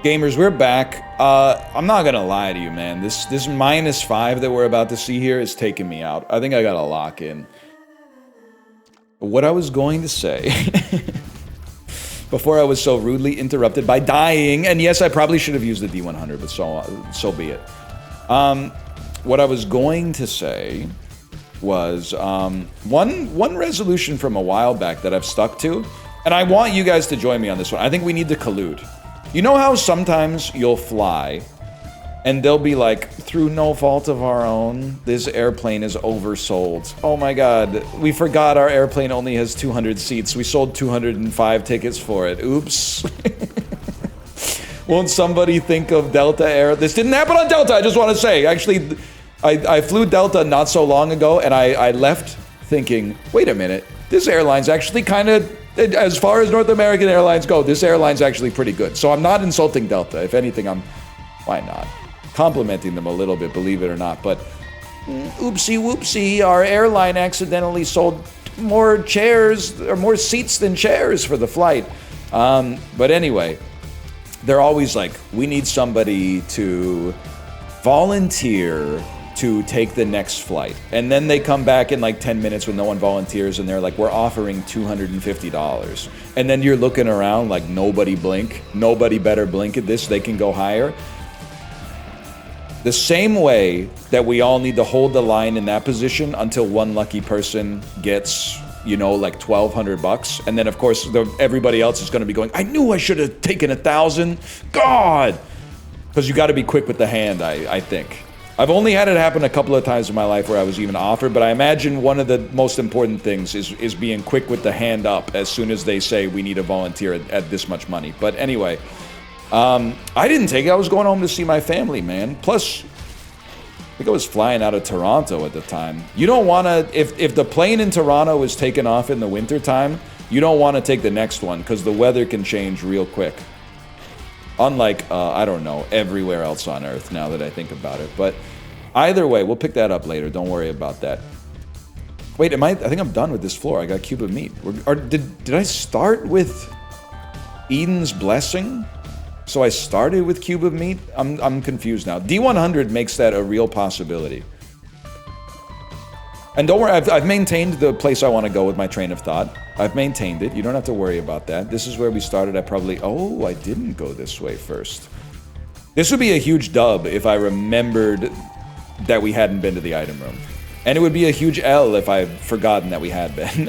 Gamers, we're back. I'm not gonna lie to you, man. This -5 that we're about to see here is taking me out. I think I gotta lock in. What I was going to say before I was so rudely interrupted by dying, and yes, I probably should have used the D100, but so be it. What I was going to say was one resolution from a while back that I've stuck to, and I want you guys to join me on this one. I think we need to collude. You know how sometimes you'll fly and they'll be like, through no fault of our own, this airplane is oversold. Oh my god, we forgot our airplane only has 200 seats. We sold 205 tickets for it. Oops. Won't somebody think of Delta Air? This didn't happen on Delta, I just want to say. Actually, I flew Delta not so long ago, and I left thinking, wait a minute, this airline's actually kind of, as far as North American airlines go, this airline's actually pretty good. So I'm not insulting Delta. If anything, why not? Complimenting them a little bit, believe it or not. But oopsie whoopsie, our airline accidentally sold more chairs, or more seats than chairs for the flight. But anyway, they're always like, we need somebody to volunteer to take the next flight. And then they come back in like 10 minutes when no one volunteers and they're like, we're offering $250. And then you're looking around like, nobody blink. Nobody better blink at this. They can go higher. The same way that we all need to hold the line in that position until one lucky person gets, you know, like $1,200. And then of course, everybody else is gonna be going, I knew I should have taken 1,000. God! Because you gotta be quick with the hand, I think. I've only had it happen a couple of times in my life where I was even offered, but I imagine one of the most important things is being quick with the hand up as soon as they say we need a volunteer at this much money. But anyway, I didn't take it. I was going home to see my family, man. Plus, I think I was flying out of Toronto at the time. You don't want to, if the plane in Toronto is taken off in the winter time, you don't want to take the next one because the weather can change real quick. Unlike, I don't know, everywhere else on Earth, now that I think about it. But either way, we'll pick that up later. Don't worry about that. Wait, I think I'm done with this floor. I got cube of meat. Did I start with Eden's Blessing? So I started with cube of meat? I'm confused now. D100 makes that a real possibility. And don't worry, I've maintained the place I want to go with my train of thought. I've maintained it. You don't have to worry about that. This is where we started. Oh, I didn't go this way first. This would be a huge dub if I remembered that we hadn't been to the item room. And it would be a huge L if I'd forgotten that we had been.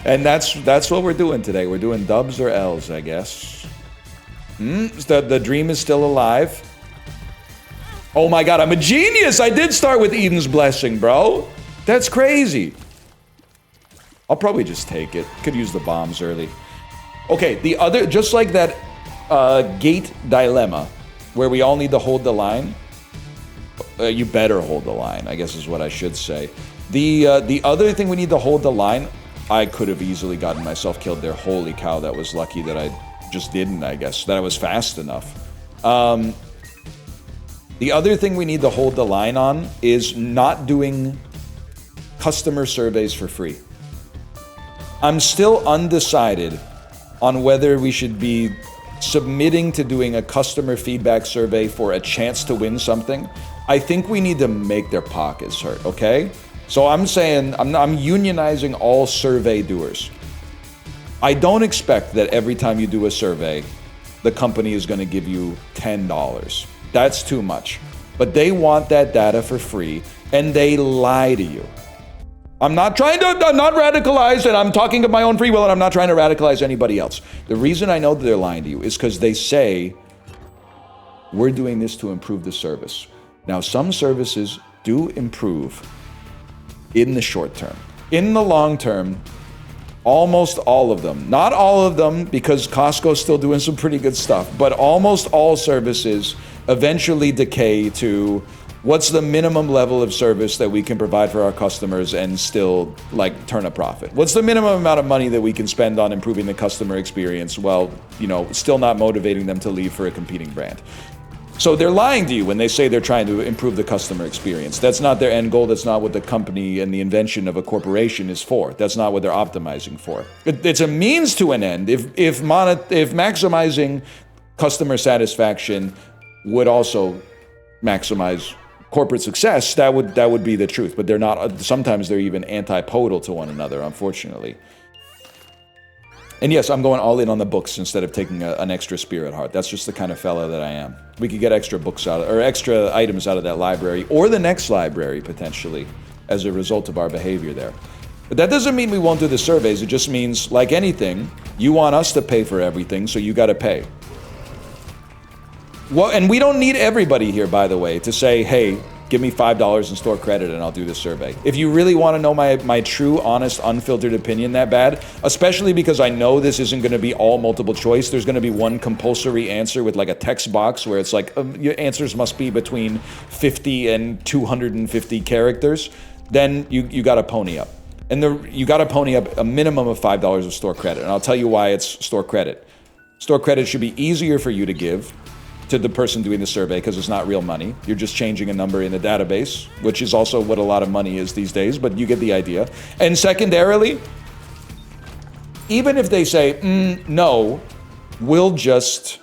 And that's what we're doing today. We're doing dubs or L's, I guess. The dream is still alive. Oh my god, I'm a genius! I did start with Eden's Blessing, bro. That's crazy. I'll probably just take it. Could use the bombs early. Okay, the other, just like that gate dilemma, where we all need to hold the line. You better hold the line, I guess is what I should say. The other thing we need to hold the line, I could have easily gotten myself killed there. Holy cow, that was lucky that I just didn't, I guess. That I was fast enough. The other thing we need to hold the line on is not doing customer surveys for free. I'm still undecided on whether we should be submitting to doing a customer feedback survey for a chance to win something. I think we need to make their pockets hurt, okay? So I'm saying, I'm unionizing all survey doers. I don't expect that every time you do a survey, the company is going to give you $10. That's too much. But they want that data for free, and they lie to you. I'm not radicalized, and I'm talking of my own free will, and I'm not trying to radicalize anybody else. The reason I know that they're lying to you is because they say, we're doing this to improve the service. Now, some services do improve in the short term. In the long term, almost all of them, not all of them, because Costco's still doing some pretty good stuff, but almost all services eventually decay to what's the minimum level of service that we can provide for our customers and still, like, turn a profit? What's the minimum amount of money that we can spend on improving the customer experience while, you know, still not motivating them to leave for a competing brand? So they're lying to you when they say they're trying to improve the customer experience. That's not their end goal. That's not what the company and the invention of a corporation is for. That's not what they're optimizing for. It's a means to an end. If maximizing customer satisfaction would also maximize corporate success, that would be the truth. But they're not. Sometimes they're even antipodal to one another, unfortunately. And yes, I'm going all in on the books instead of taking an extra spirit heart. That's just the kind of fella that I am. We could get extra books out of, or extra items out of that library, or the next library, potentially, as a result of our behavior there. But that doesn't mean we won't do the surveys. It just means, like anything, you want us to pay for everything, so you gotta pay. Well, and we don't need everybody here, by the way, to say, hey, give me $5 in store credit and I'll do this survey. If you really want to know my true, honest, unfiltered opinion that bad, especially because I know this isn't going to be all multiple choice, there's going to be one compulsory answer with like a text box where it's like, your answers must be between 50 and 250 characters, then you got to pony up. And you got to pony up a minimum of $5 of store credit. And I'll tell you why it's store credit. Store credit should be easier for you to give to the person doing the survey because it's not real money. You're just changing a number in a database, which is also what a lot of money is these days, but you get the idea. And secondarily, even if they say, no, we'll just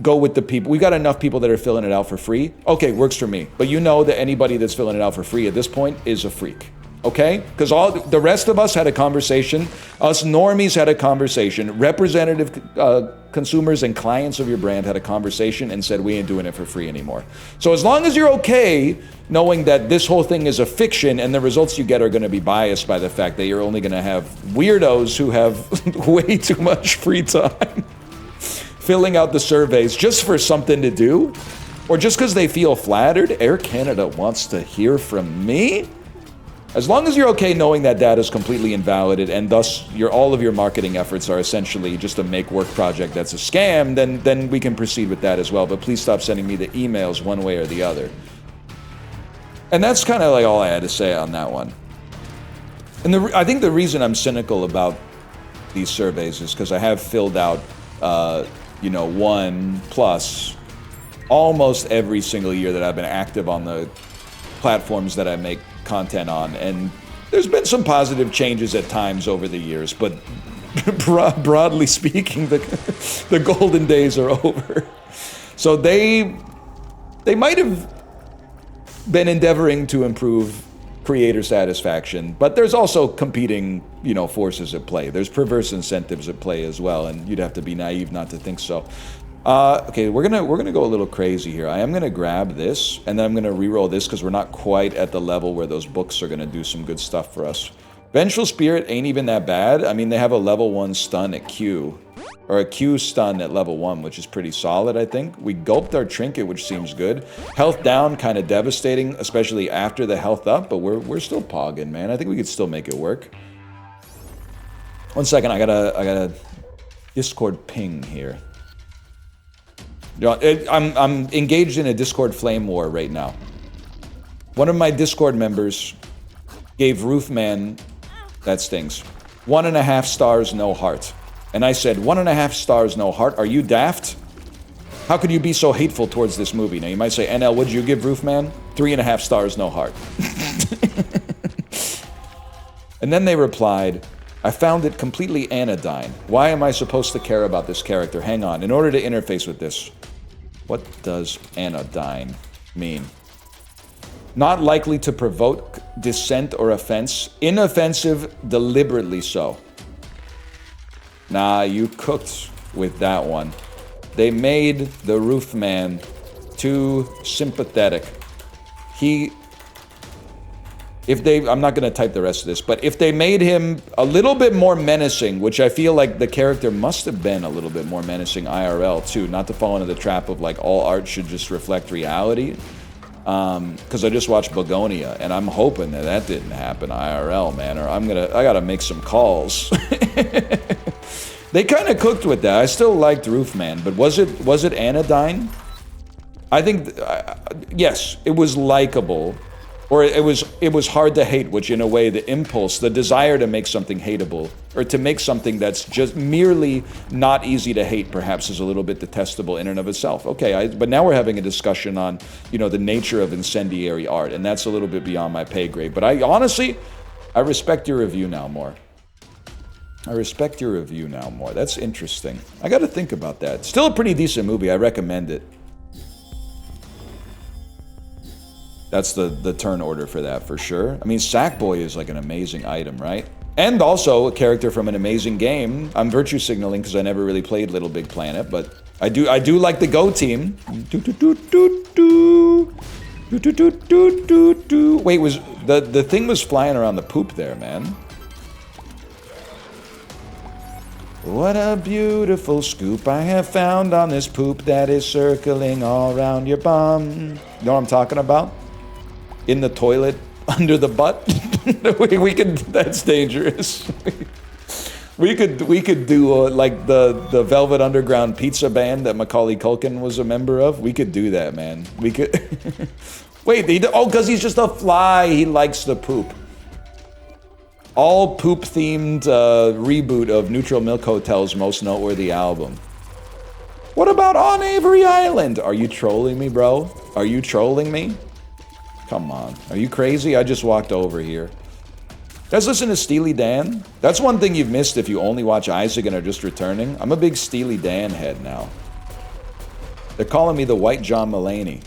go with the people. We've got enough people that are filling it out for free. Okay, works for me. But you know that anybody that's filling it out for free at this point is a freak. Okay? Because all the rest of us had a conversation. Us normies had a conversation. Representative consumers and clients of your brand had a conversation and said, we ain't doing it for free anymore. So as long as you're okay knowing that this whole thing is a fiction and the results you get are going to be biased by the fact that you're only going to have weirdos who have way too much free time filling out the surveys just for something to do, or just because they feel flattered, Air Canada wants to hear from me. As long as you're okay knowing that data is completely invalidated and thus all of your marketing efforts are essentially just a make-work project that's a scam, then we can proceed with that as well. But please stop sending me the emails one way or the other. And that's kind of like all I had to say on that one. And I think the reason I'm cynical about these surveys is because I have filled out, 1+ almost every single year that I've been active on the platforms that I make content on, and there's been some positive changes at times over the years, but broadly speaking, the golden days are over. So they might have been endeavoring to improve creator satisfaction, but there's also competing, forces at play. There's perverse incentives at play as well, and you'd have to be naive not to think so. Okay, we're gonna go a little crazy here. I am gonna grab this, and then I'm gonna re-roll this because we're not quite at the level where those books are gonna do some good stuff for us. Vengeful Spirit ain't even that bad. I mean, they have a level 1 stun at Q, or a Q stun at level 1, which is pretty solid, I think. We gulped our trinket, which seems good. Health down, kind of devastating, especially after the health up, but we're still pogging, man. I think we could still make it work. 1 second, I got a Discord ping here. I'm engaged in a Discord flame war right now. One of my Discord members gave Roofman, that stings, 1.5 stars, no heart. And I said, 1.5 stars, no heart? Are you daft? How could you be so hateful towards this movie? Now you might say, NL, what'd you give Roofman? 3.5 stars, no heart. And then they replied, I found it completely anodyne. Why am I supposed to care about this character? Hang on, in order to interface with this, what does anodyne mean? Not likely to provoke dissent or offense. Inoffensive, deliberately so. Nah, you cooked with that one. They made the Roofman too sympathetic. I'm not going to type the rest of this, but if they made him a little bit more menacing, which I feel like the character must have been a little bit more menacing IRL too, not to fall into the trap of like all art should just reflect reality, because I just watched Begonia, and I'm hoping that didn't happen IRL, man, or I got to make some calls. They kind of cooked with that. I still liked Roofman, but was it anodyne? I think, yes, it was likable. Or it was hard to hate, which in a way the impulse, the desire to make something hateable, or to make something that's just merely not easy to hate, perhaps is a little bit detestable in and of itself. Okay, but now we're having a discussion on, you know, the nature of incendiary art, and that's a little bit beyond my pay grade. But I honestly, I respect your review now more. I respect your review now more. That's interesting. I got to think about that. Still a pretty decent movie. I recommend it. That's the turn order for that, for sure. I mean, Sackboy is like an amazing item, right? And also a character from an amazing game. I'm virtue signaling because I never really played Little Big Planet, but I do like the Go team. Wait, was the thing was flying around the poop there, man? What a beautiful scoop I have found on this poop that is circling all around your bum. You know what I'm talking about? In the toilet, under the butt. we could. That's dangerous. we could do like the Velvet Underground pizza band that Macaulay Culkin was a member of. We could do that, man. We could. Wait, because he's just a fly. He likes the poop. All poop-themed reboot of Neutral Milk Hotel's most noteworthy album. What about On Avery Island? Are you trolling me, bro? Are you trolling me? Come on. Are you crazy? I just walked over here. Guys, listen to Steely Dan. That's one thing you've missed if you only watch Isaac and are just returning. I'm a big Steely Dan head now. They're calling me the White John Mulaney.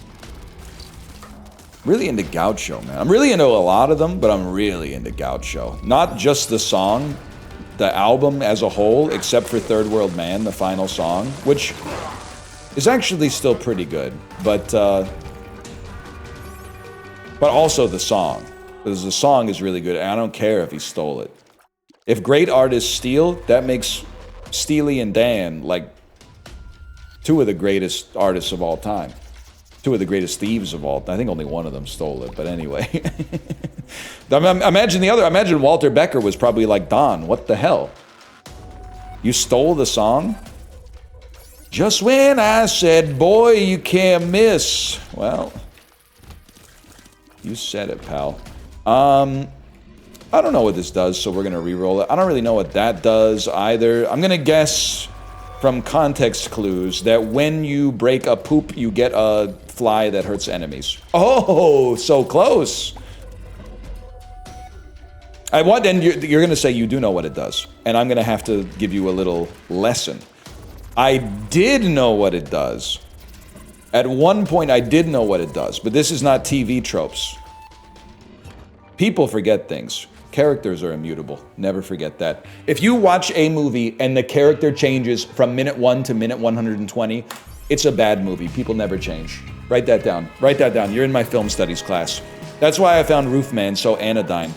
Really into Gaucho, man. I'm really into a lot of them, but I'm really into Gaucho. Not just the song, the album as a whole, except for Third World Man, the final song, which is actually still pretty good, but also the song, because the song is really good, and I don't care if he stole it. If great artists steal, that makes Steely and Dan like two of the greatest artists of all time. Two of the greatest thieves of all time. I think only one of them stole it, but anyway. Imagine Walter Becker was probably like, Don, what the hell? You stole the song? Just when I said, boy, you can't miss. Well... You said it, pal. I don't know what this does, so we're going to re-roll it. I don't really know what that does either. I'm going to guess from context clues that when you break a poop, you get a fly that hurts enemies. Oh, so close. And you're going to say you do know what it does. And I'm going to have to give you a little lesson. I did know what it does. At one point, I did know what it does, but this is not TV tropes. People forget things. Characters are immutable. Never forget that. If you watch a movie and the character changes from minute 1 to minute 120, it's a bad movie. People never change. Write that down. Write that down. You're in my film studies class. That's why I found Roofman so anodyne.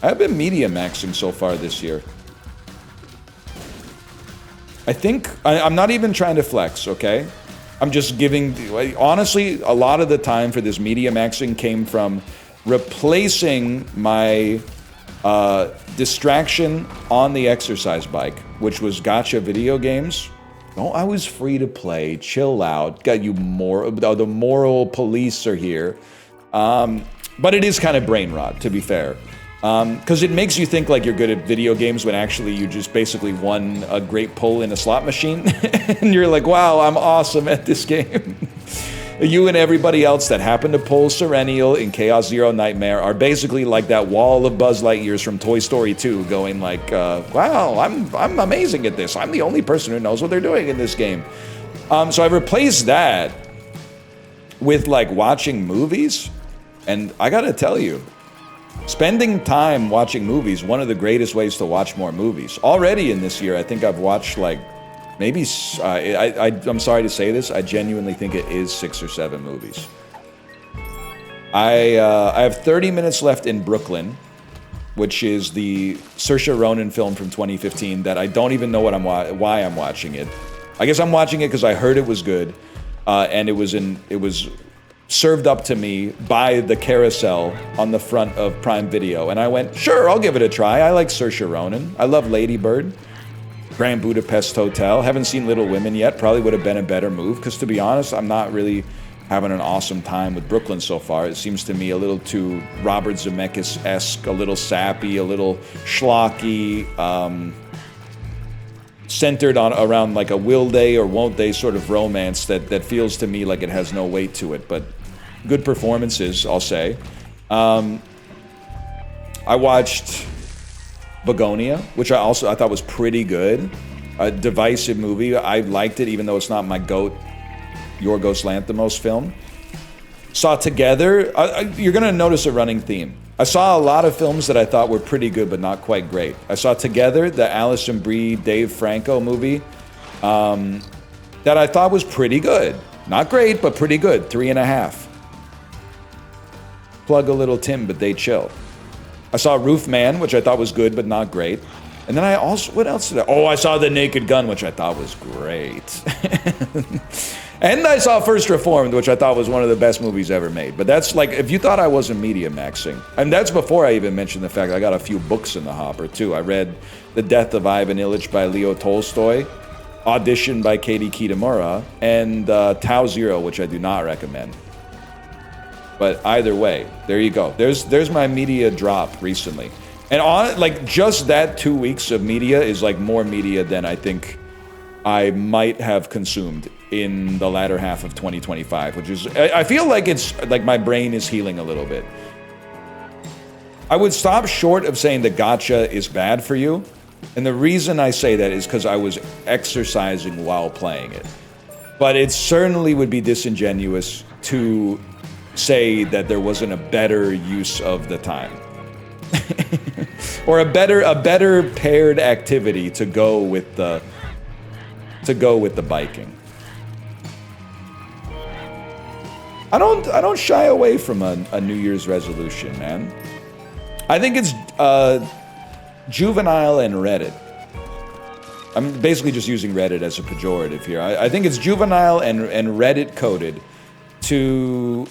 I've been media maxing so far this year. I think, I'm not even trying to flex, okay? I'm just giving, honestly, a lot of the time for this media maxing came from replacing my distraction on the exercise bike, which was gacha video games. Oh, I was free to play, chill out, got you more, the moral police are here. But it is kind of brain rot, to be fair. Because it makes you think like you're good at video games when actually you just basically won a great pull in a slot machine. And you're like, wow, I'm awesome at this game. You and everybody else that happened to pull Serenial in Chaos Zero Nightmare are basically like that wall of Buzz Lightyears from Toy Story 2 going like, wow, I'm amazing at this. I'm the only person who knows what they're doing in this game. So I replaced that with like watching movies. And I gotta tell you, spending time watching movies, one of the greatest ways to watch more movies. Already in this year, I think I've watched like, maybe, I'm sorry to say this, I genuinely think it is 6 or 7 movies. I have 30 minutes left in Brooklyn, which is the Saoirse Ronan film from 2015 that I don't even know why I'm watching it. I guess I'm watching it because I heard it was good, and it was served up to me by the carousel on the front of Prime Video, and I went, sure, I'll give it a try. I like Saoirse Ronan. I love Lady Bird. Grand Budapest Hotel. Haven't seen Little Women yet. Probably would have been a better move, because to be honest, I'm not really having an awesome time with Brooklyn so far. It seems to me a little too Robert Zemeckis-esque, a little sappy, a little schlocky, centered around like a will they or won't they sort of romance that feels to me like it has no weight to it. But good performances, I'll say. I watched Begonia, which I thought was pretty good. A divisive movie. I liked it, even though it's not my GOAT, Yorgos Lanthimos film. Saw Together. You're going to notice a running theme. I saw a lot of films that I thought were pretty good, but not quite great. I saw Together, the Alison Brie, Dave Franco movie, that I thought was pretty good. Not great, but pretty good. 3.5. Plug a little Tim, but they chill. I saw Roof Man, which I thought was good, but not great. And then what else did I? Oh, I saw The Naked Gun, which I thought was great. And I saw First Reformed, which I thought was one of the best movies ever made. But that's like, if you thought I wasn't media maxing, and that's before I even mentioned the fact I got a few books in the hopper too. I read The Death of Ivan Ilyich by Leo Tolstoy, Audition by Katie Kitamura, and Tau Zero, which I do not recommend. But either way, there you go. There's my media drop recently. And like just that 2 weeks of media is like more media than I think I might have consumed in the latter half of 2025, which is, I feel like it's like my brain is healing a little bit. I would stop short of saying that gacha is bad for you. And the reason I say that is because I was exercising while playing it. But it certainly would be disingenuous to say that there wasn't a better use of the time. Or a better paired activity to go with the biking. I don't shy away from a New Year's resolution, man. I think it's juvenile and Reddit. I'm basically just using Reddit as a pejorative here. I think it's juvenile and Reddit coded to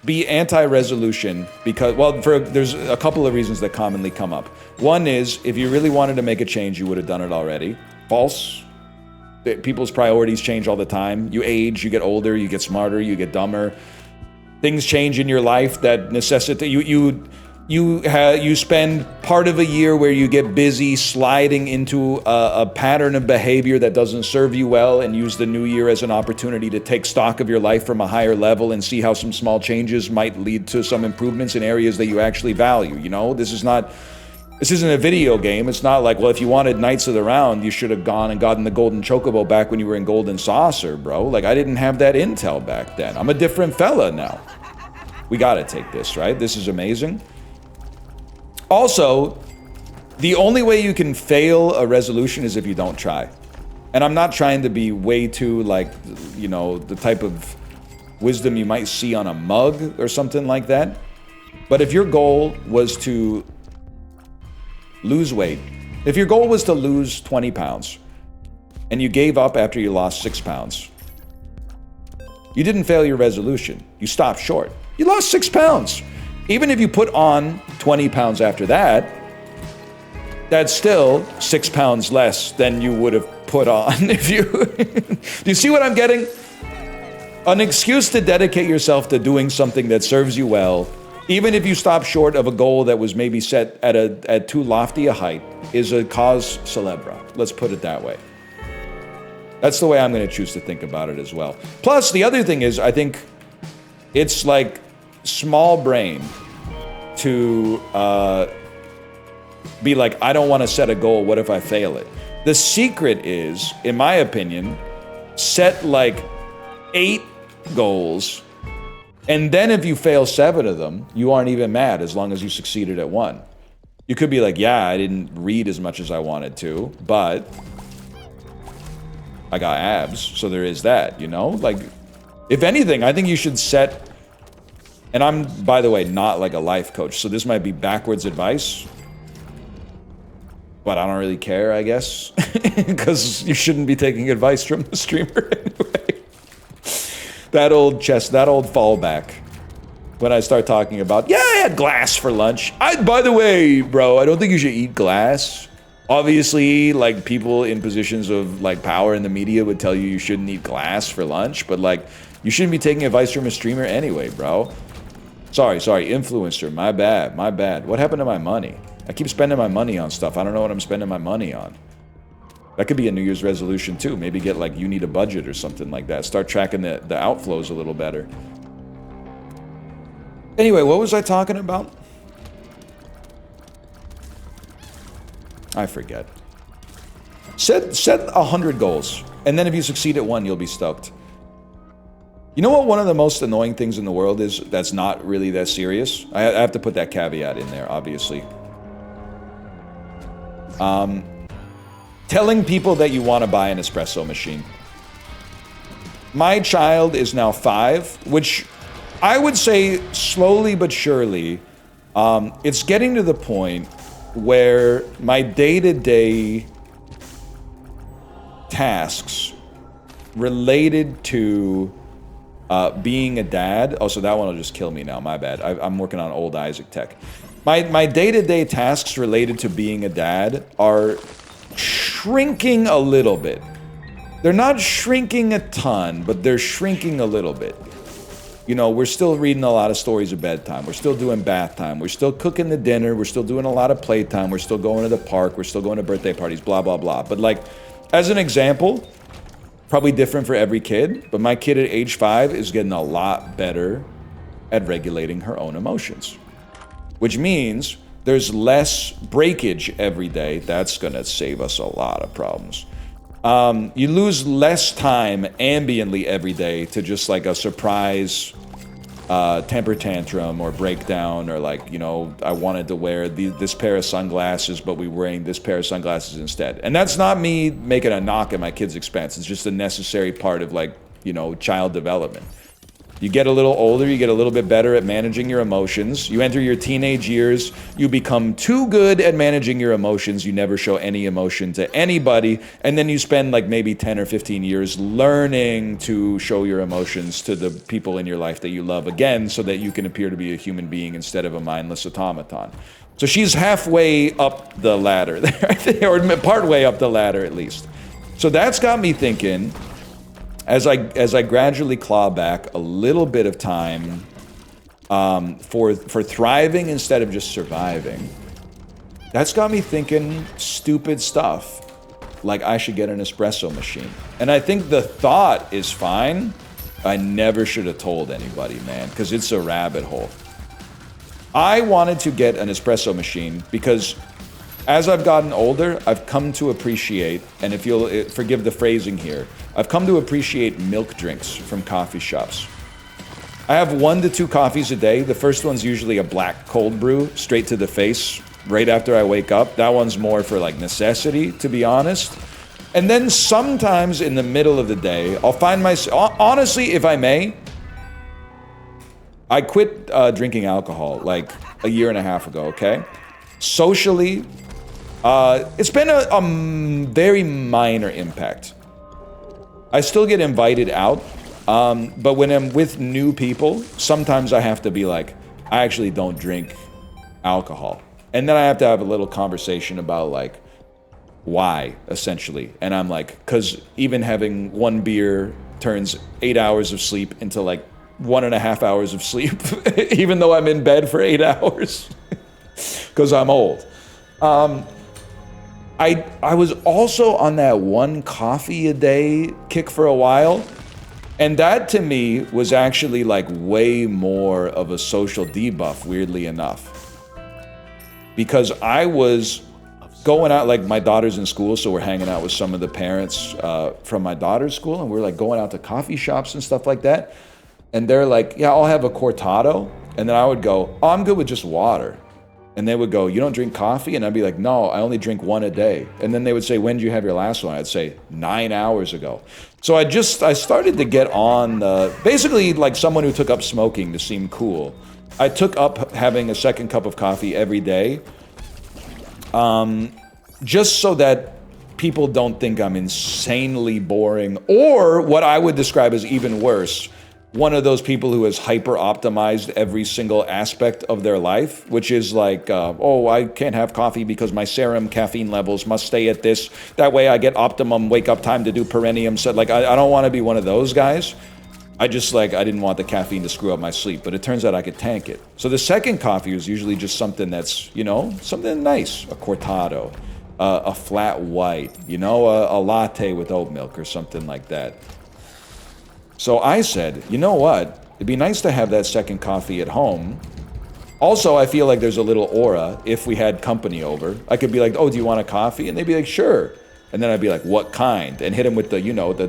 be anti-resolution because, well, there's a couple of reasons that commonly come up. One is, if you really wanted to make a change, you would have done it already. False. People's priorities change all the time. You age, you get older, you get smarter, you get dumber. Things change in your life that necessitate you spend part of a year where you get busy sliding into a pattern of behavior that doesn't serve you well, and use the new year as an opportunity to take stock of your life from a higher level and see how some small changes might lead to some improvements in areas that you actually value. You know, this isn't a video game. It's not like, well, if you wanted Knights of the Round, you should have gone and gotten the Golden Chocobo back when you were in Golden Saucer, bro. Like, I didn't have that intel back then. I'm a different fella now. We gotta take this, right? This is amazing. Also, the only way you can fail a resolution is if you don't try. And I'm not trying to be way too, like, you know, the type of wisdom you might see on a mug or something like that. But if your goal was to lose weight, if your goal was to lose 20 pounds and you gave up after you lost 6 pounds, you didn't fail your resolution. You stopped short. You lost 6 pounds. Even if you put on 20 pounds after that, that's still 6 pounds less than you would have put on if you... Do you see what I'm getting? An excuse to dedicate yourself to doing something that serves you well, even if you stop short of a goal that was maybe set at too lofty a height, is a cause célèbre. Let's put it that way. That's the way I'm going to choose to think about it as well. Plus, the other thing is, I think it's like small brain to be like, I don't want to set a goal. What if I fail it? The secret is, in my opinion, set like 8 goals. And then if you fail 7 of them, you aren't even mad as long as you succeeded at 1. You could be like, yeah, I didn't read as much as I wanted to, but I got abs, so there is that, you know? Like, if anything, I think you should set... And I'm, by the way, not like a life coach, so this might be backwards advice. But I don't really care, I guess. Because you shouldn't be taking advice from the streamer anyway. That old fallback. When I start talking about, yeah, I had glass for lunch. By the way, bro, I don't think you should eat glass. Obviously, like, people in positions of, like, power in the media would tell you you shouldn't eat glass for lunch, but, like, you shouldn't be taking advice from a streamer anyway, bro. Sorry, influencer, my bad. What happened to my money? I keep spending my money on stuff. I don't know what I'm spending my money on. That could be a New Year's resolution, too. Maybe get, like, you need a budget or something like that. Start tracking the outflows a little better. Anyway, what was I talking about? I forget. Set 100 goals, and then if you succeed at one, you'll be stoked. You know what one of the most annoying things in the world is that's not really that serious? I have to put that caveat in there, obviously. Telling people that you want to buy an espresso machine. My child is now 5, which I would say slowly but surely, it's getting to the point where my day-to-day tasks related to being a dad. Oh, so that one will just kill me now. My bad. I'm working on old Isaac tech. My day-to-day tasks related to being a dad are shrinking a little bit. They're not shrinking a ton, but they're shrinking a little bit. You know, we're still reading a lot of stories at bedtime. We're still doing bath time. We're still cooking the dinner. We're still doing a lot of playtime. We're still going to the park. We're still going to birthday parties, blah, blah, blah. But, like, as an example, probably different for every kid, but my kid at age 5 is getting a lot better at regulating her own emotions. Which means there's less breakage every day. That's going to save us a lot of problems. You lose less time ambiently every day to just like a surprise temper tantrum or breakdown, or like, you know, I wanted to wear this pair of sunglasses, but we were wearing this pair of sunglasses instead. And that's not me making a knock at my kid's expense. It's just a necessary part of, like, you know, child development. You get a little older, you get a little bit better at managing your emotions. You enter your teenage years, you become too good at managing your emotions. You never show any emotion to anybody. And then you spend like maybe 10 or 15 years learning to show your emotions to the people in your life that you love again, so that you can appear to be a human being instead of a mindless automaton. So she's halfway up the ladder there, or partway up the ladder at least. So that's got me thinking, as I gradually claw back a little bit of time for thriving instead of just surviving, that's got me thinking stupid stuff, like I should get an espresso machine. And I think the thought is fine. I never should have told anybody, man, because it's a rabbit hole. I wanted to get an espresso machine because as I've gotten older, I've come to appreciate, and if you'll forgive the phrasing here, I've come to appreciate milk drinks from coffee shops. I have 1 to 2 coffees a day. The first one's usually a black cold brew, straight to the face, right after I wake up. That one's more for like necessity, to be honest. And then sometimes in the middle of the day, I'll find myself, honestly, if I may, I quit drinking alcohol like a year and a half ago, okay? Socially, it's been a very minor impact. I still get invited out, but when I'm with new people, sometimes I have to be like, I actually don't drink alcohol. And then I have to have a little conversation about like, why, essentially. And I'm like, because even having 1 beer turns 8 hours of sleep into like 1.5 hours of sleep, even though I'm in bed for 8 hours, because I'm old. I was also on that 1 coffee a day kick for a while, and that to me was actually like way more of a social debuff, weirdly enough, because I was going out, like my daughter's in school, so we're hanging out with some of the parents from my daughter's school, and we're like going out to coffee shops and stuff like that, and they're like, yeah, I'll have a cortado, and then I would go, oh, I'm good with just water. And they would go, you don't drink coffee? And I'd be like, no, I only drink 1 a day. And then they would say, when did you have your last one? I'd say 9 hours ago. So I started to get on, basically like someone who took up smoking to seem cool. I took up having a 2nd cup of coffee every day, just so that people don't think I'm insanely boring, or what I would describe as even worse, one of those people who has hyper optimized every single aspect of their life, which is like, oh, I can't have coffee because my serum caffeine levels must stay at this. That way I get optimum wake up time to do perineum. So like, I don't want to be one of those guys. I didn't want the caffeine to screw up my sleep, but it turns out I could tank it. So the second coffee was usually just something that's, you know, something nice, a cortado, a flat white, you know, a latte with oat milk or something like that. So I said, you know what? It'd be nice to have that second coffee at home. Also, I feel like there's a little aura if we had company over. I could be like, oh, do you want a coffee? And they'd be like, sure. And then I'd be like, what kind? And hit them with the, you know, the...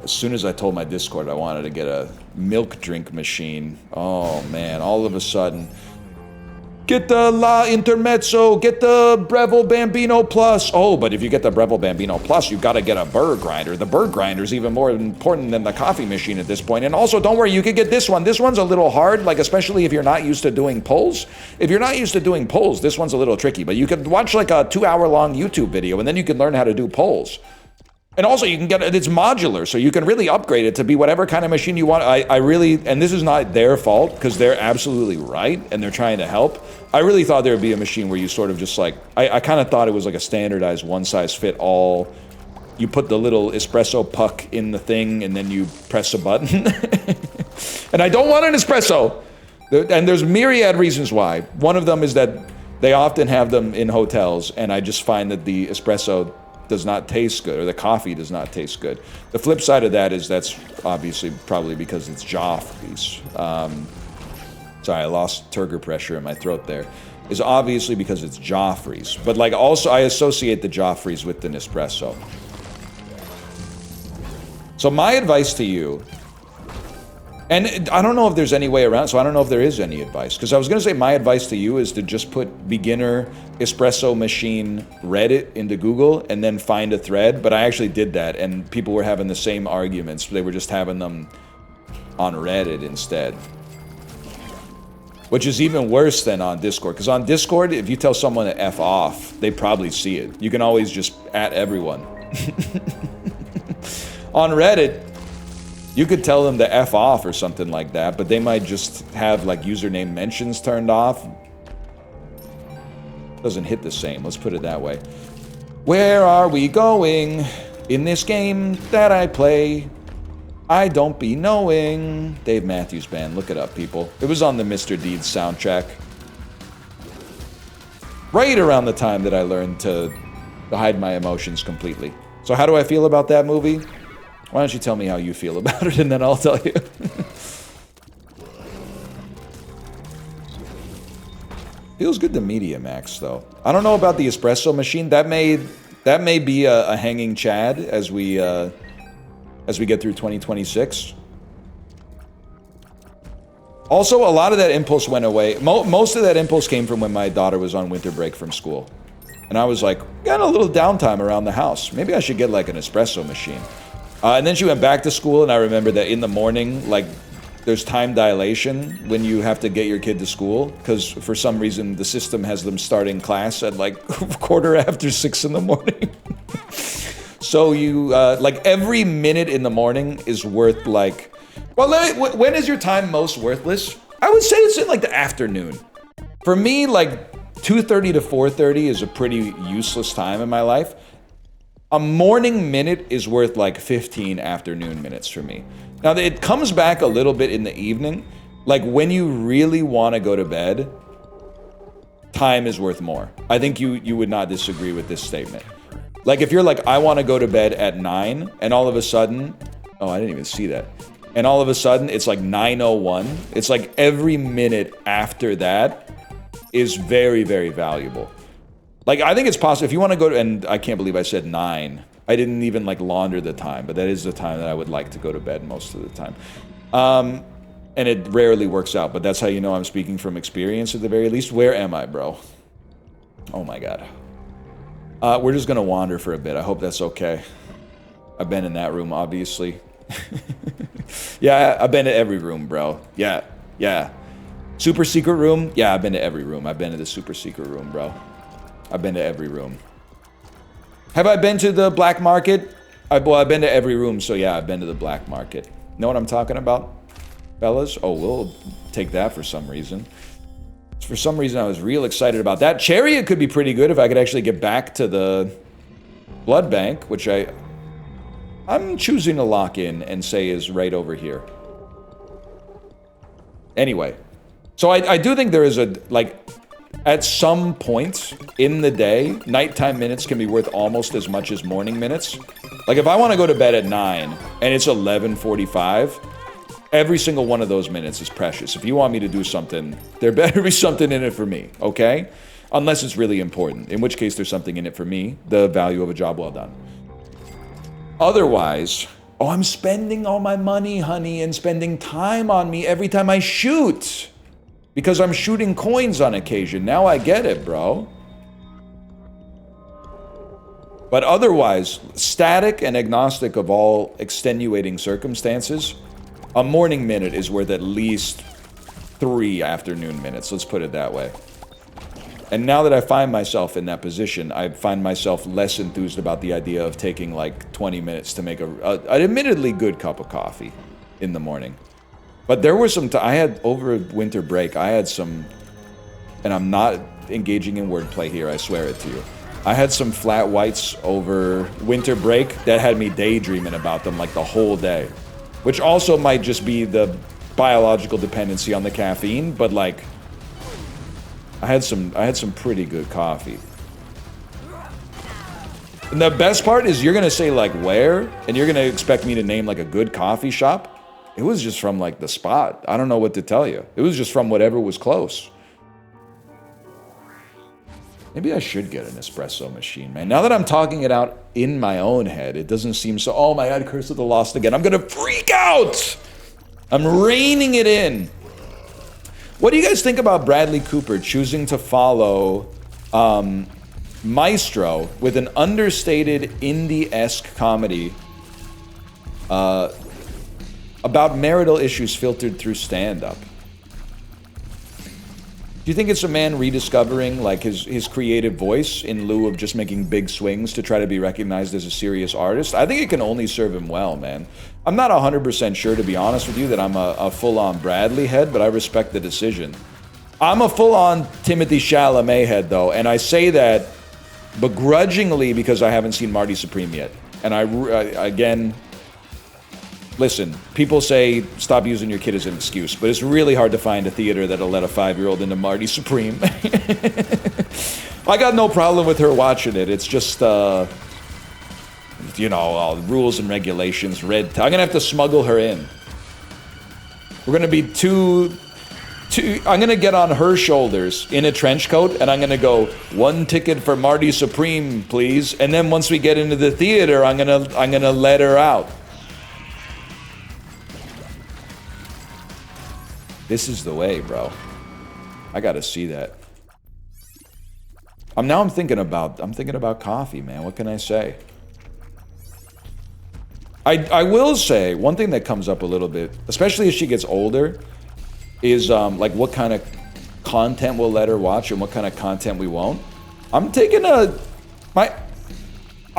As soon as I told my Discord I wanted to get a milk drink machine, oh man, all of a sudden... Get the La Intermezzo, get the Breville Bambino Plus. Oh, but if you get the Breville Bambino Plus, you've got to get a burr grinder. The burr grinder is even more important than the coffee machine at this point. And also, don't worry, you could get this one. This one's a little hard, like especially if you're not used to doing pulls. If you're not used to doing pulls, this one's a little tricky. But you could watch like a 2-hour-long YouTube video, and then you can learn how to do pulls. And also, you can get it, it's modular, so you can really upgrade it to be whatever kind of machine you want. I really, and this is not their fault, because they're absolutely right, and they're trying to help. I really thought there would be a machine where you sort of just like, I kind of thought it was like a standardized one-size-fit-all. You put the little espresso puck in the thing, and then you press a button. And I don't want an espresso! And there's myriad reasons why. One of them is that they often have them in hotels, and I just find that the espresso does not taste good, or the coffee does not taste good. The flip side of that is that's obviously probably because it's Joffrey's. Sorry, I lost turgor pressure in my throat there. Is obviously because it's Joffrey's. But like also, I associate the Joffrey's with the Nespresso. So my advice to you, and I don't know if there's any way around, so I don't know if there is any advice. Because I was going to say my advice to you is to just put beginner espresso machine Reddit into Google and then find a thread. But I actually did that, and people were having the same arguments. They were just having them on Reddit instead. Which is even worse than on Discord. Because on Discord, if you tell someone to F off, they probably see it. You can always just at everyone. On Reddit, you could tell them to F off or something like that, but they might just have like username mentions turned off. Doesn't hit the same, let's put it that way. Where are we going in this game that I play? I don't be knowing. Dave Matthews Band, look it up, people. It was on the Mr. Deeds soundtrack. Right around the time that I learned to hide my emotions completely. So how do I feel about that movie? Why don't you tell me how you feel about it, and then I'll tell you. Feels good to Media Max, though. I don't know about the espresso machine. That may be a hanging chad as we get through 2026. Also, a lot of that impulse went away. Most of that impulse came from when my daughter was on winter break from school. And I was like, got a little downtime around the house. Maybe I should get like an espresso machine. And then she went back to school, and I remember that in the morning, like, there's time dilation when you have to get your kid to school, because for some reason the system has them starting class at like 6:15 in the morning. So you, like, every minute in the morning is worth like, well, when is your time most worthless? I would say it's in like the afternoon. For me, like 2:30 to 4:30 is a pretty useless time in my life. A morning minute is worth like 15 afternoon minutes for me. Now, it comes back a little bit in the evening. Like, when you really want to go to bed, time is worth more. I think you would not disagree with this statement. Like, if you're like, I want to go to bed at 9, and all of a sudden... Oh, I didn't even see that. And all of a sudden, it's like 9:01. It's like every minute after that is very, very valuable. Like, I think it's possible, if you want to go to, and I can't believe I said 9. I didn't even, like, launder the time, but that is the time that I would like to go to bed most of the time. And it rarely works out, but that's how you know I'm speaking from experience at the very least. Where am I, bro? Oh, my God. We're just going to wander for a bit. I hope that's okay. I've been in that room, obviously. Yeah, I've been to every room, bro. Yeah. Super secret room? Yeah, I've been to every room. I've been to the super secret room, bro. I've been to every room. Have I been to the black market? Well, I've been to every room, so yeah, I've been to the black market. Know what I'm talking about, fellas? Oh, we'll take that for some reason. For some reason, I was real excited about that. Chariot could be pretty good if I could actually get back to the blood bank, which I'm choosing to lock in and say is right over here. Anyway, so I do think there is a, like, at some point in the day, nighttime minutes can be worth almost as much as morning minutes. Like, if I want to go to bed at 9 and it's 11:45, every single one of those minutes is precious. If you want me to do something, there better be something in it for me, okay? Unless it's really important, in which case there's something in it for me, the value of a job well done. Otherwise, oh, I'm spending all my money, honey, and spending time on me every time I shoot. Because I'm shooting coins on occasion. Now I get it, bro. But otherwise, static and agnostic of all extenuating circumstances, a morning minute is worth at least 3 afternoon minutes. Let's put it that way. And now that I find myself in that position, I find myself less enthused about the idea of taking like 20 minutes to make an admittedly good cup of coffee in the morning. But there were some, I had over winter break, I had some, and I'm not engaging in wordplay here, I swear it to you. I had some flat whites over winter break that had me daydreaming about them like the whole day. Which also might just be the biological dependency on the caffeine, but like, I had some pretty good coffee. And the best part is you're gonna say like where, and you're gonna expect me to name like a good coffee shop. It was just from like the spot. I don't know what to tell you. It was just from whatever was close. Maybe I should get an espresso machine, man. Now that I'm talking it out in my own head, it doesn't seem so, oh my God, Curse of the Lost again. I'm gonna freak out! I'm reining it in. What do you guys think about Bradley Cooper choosing to follow Maestro with an understated indie-esque comedy about marital issues filtered through stand-up? Do you think it's a man rediscovering like his creative voice in lieu of just making big swings to try to be recognized as a serious artist? I think it can only serve him well, man. I'm not 100% sure, to be honest with you, that I'm a full-on Bradley head, but I respect the decision. I'm a full-on Timothée Chalamet head, though, and I say that begrudgingly because I haven't seen Marty Supreme yet. And again, listen, people say stop using your kid as an excuse, but it's really hard to find a theater that'll let a 5-year-old into Marty Supreme. I got no problem with her watching it. It's just, you know, all the rules and regulations. I'm gonna have to smuggle her in. We're gonna be I'm gonna get on her shoulders in a trench coat, and I'm gonna go, 1 ticket for Marty Supreme, please. And then once we get into the theater, I'm gonna let her out. This is the way, bro. I gotta see that. I'm thinking about coffee, man. What can I say? I will say one thing that comes up a little bit, especially as she gets older, is like what kind of content we'll let her watch and what kind of content we won't. I'm taking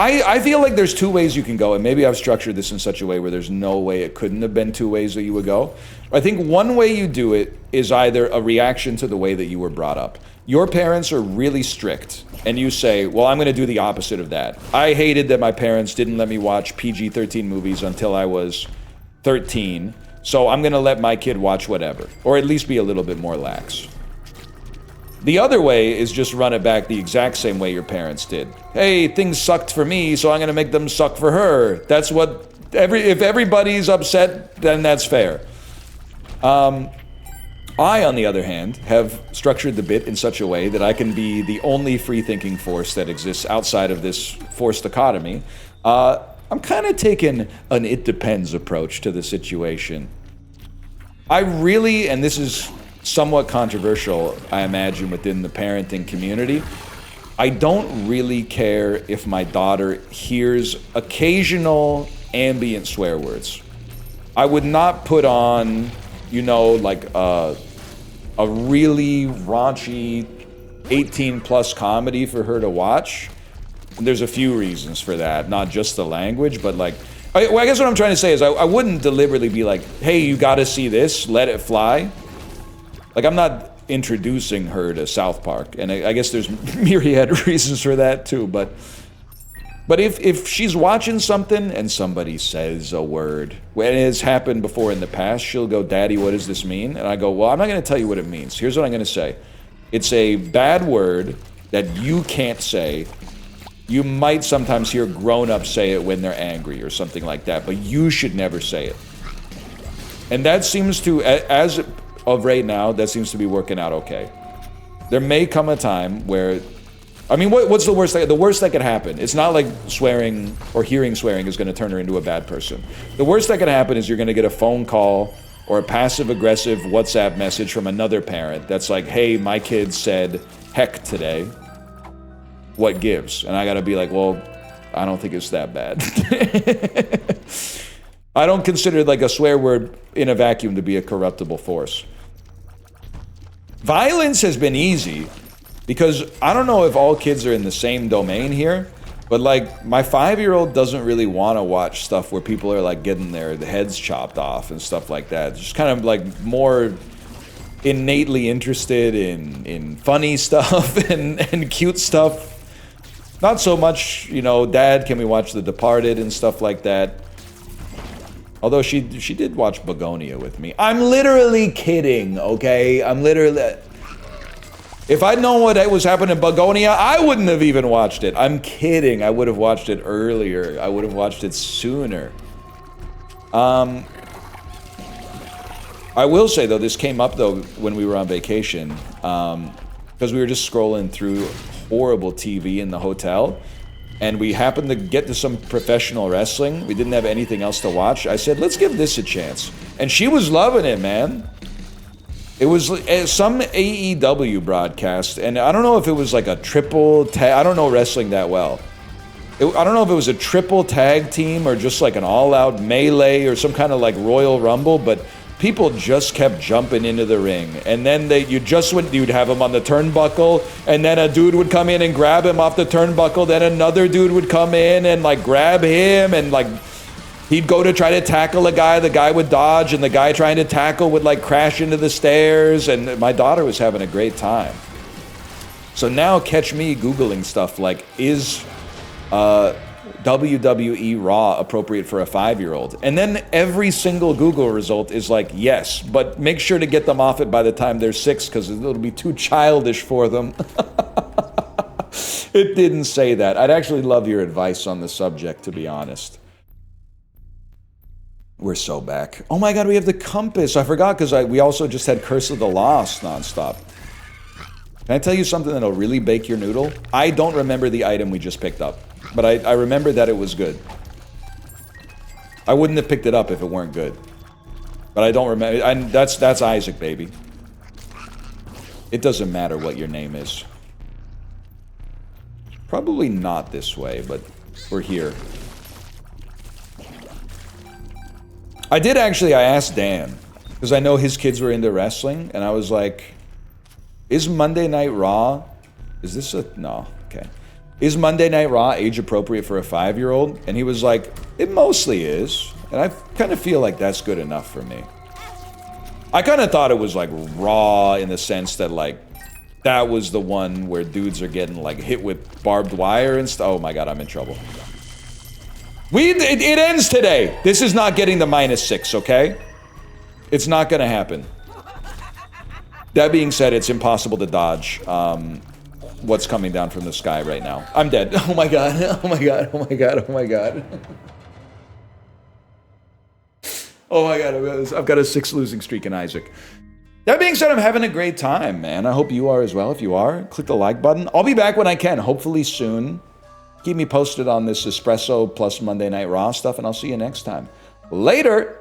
I feel like there's 2 ways you can go, and maybe I've structured this in such a way where there's no way it couldn't have been 2 ways that you would go. I think one way you do it is either a reaction to the way that you were brought up. Your parents are really strict, and you say, well, I'm going to do the opposite of that. I hated that my parents didn't let me watch PG-13 movies until I was 13, so I'm going to let my kid watch whatever, or at least be a little bit more lax. The other way is just run it back the exact same way your parents did. Hey, things sucked for me, so I'm gonna make them suck for her. That's what, if everybody's upset, then that's fair. I, on the other hand, have structured the bit in such a way that I can be the only free-thinking force that exists outside of this forced dichotomy. I'm kind of taking an it depends approach to the situation. I really, and this is somewhat controversial, I imagine, within the parenting community, I don't really care if my daughter hears occasional ambient swear words. I would not put on, you know, like a really raunchy 18-plus comedy for her to watch. There's a few reasons for that, not just the language, but like, I guess what I'm trying to say is I wouldn't deliberately be like, hey, you gotta see this, let it fly. Like, I'm not introducing her to South Park, and I guess there's myriad reasons for that too, but if she's watching something and somebody says a word, when it has happened before in the past, she'll go, Daddy, what does this mean? And I go, well, I'm not gonna tell you what it means. Here's what I'm gonna say. It's a bad word that you can't say. You might sometimes hear grown-ups say it when they're angry or something like that, but you should never say it. And that seems to, as of right now, that seems to be working out okay. There may come a time where, I mean, what's the worst? The worst that could happen, it's not like swearing or hearing swearing is going to turn her into a bad person. The worst that could happen is you're going to get a phone call or a passive-aggressive WhatsApp message from another parent that's like, hey, my kid said heck today. What gives? And I gotta be like, well, I don't think it's that bad. I don't consider like a swear word in a vacuum to be a corruptible force. Violence has been easy because I don't know if all kids are in the same domain here, but like my 5-year-old doesn't really want to watch stuff where people are like getting their heads chopped off and stuff like that. Just kind of like more innately interested in funny stuff and cute stuff. Not so much, you know, Dad, can we watch The Departed and stuff like that? Although she did watch Begonia with me. I'm literally kidding, okay? I'm literally... If I'd known what was happening in Begonia, I wouldn't have even watched it. I'm kidding. I would have watched it earlier. I would have watched it sooner. I will say, though, this came up, though, when we were on vacation. Because we were just scrolling through horrible TV in the hotel, and we happened to get to some professional wrestling. We didn't have anything else to watch. I said, let's give this a chance. And she was loving it, man. It was some AEW broadcast, and I don't know if it was like a triple tag. I don't know wrestling that well. I don't know if it was a triple tag team or just like an all-out melee or some kind of like Royal Rumble, but people just kept jumping into the ring, and then you'd have him on the turnbuckle, and then a dude would come in and grab him off the turnbuckle, then another dude would come in and like grab him, and like he'd go to try to tackle a guy, the guy would dodge, and the guy trying to tackle would like crash into the stairs, and my daughter was having a great time. So now catch me Googling stuff like, is WWE Raw appropriate for a 5-year-old? And then every single Google result is like, yes, but make sure to get them off it by the time they're 6 because it'll be too childish for them. It didn't say that. I'd actually love your advice on the subject, to be honest. We're so back. Oh my God, we have the compass. I forgot because we also just had Curse of the Lost nonstop. Can I tell you something that'll really bake your noodle? I don't remember the item we just picked up. But I remember that it was good. I wouldn't have picked it up if it weren't good. But I don't remember. That's Isaac, baby. It doesn't matter what your name is. Probably not this way, but we're here. I asked Dan, because I know his kids were into wrestling, and I was like, is Monday Night Raw, no, okay. Is Monday Night Raw age appropriate for a 5-year-old? And he was like, it mostly is. And I kind of feel like that's good enough for me. I kind of thought it was like raw in the sense that like, that was the one where dudes are getting like hit with barbed wire and stuff. Oh my God, I'm in trouble. It ends today. This is not getting the -6, okay? It's not gonna happen. That being said, it's impossible to dodge. What's coming down from the sky right now. I'm dead. Oh my God. Oh my God. Oh my God. Oh my God. Oh my God. I've got a 6 losing streak in Isaac. That being said, I'm having a great time, man. I hope you are as well. If you are, click the like button. I'll be back when I can, hopefully soon. Keep me posted on this espresso plus Monday Night Raw stuff, and I'll see you next time. Later.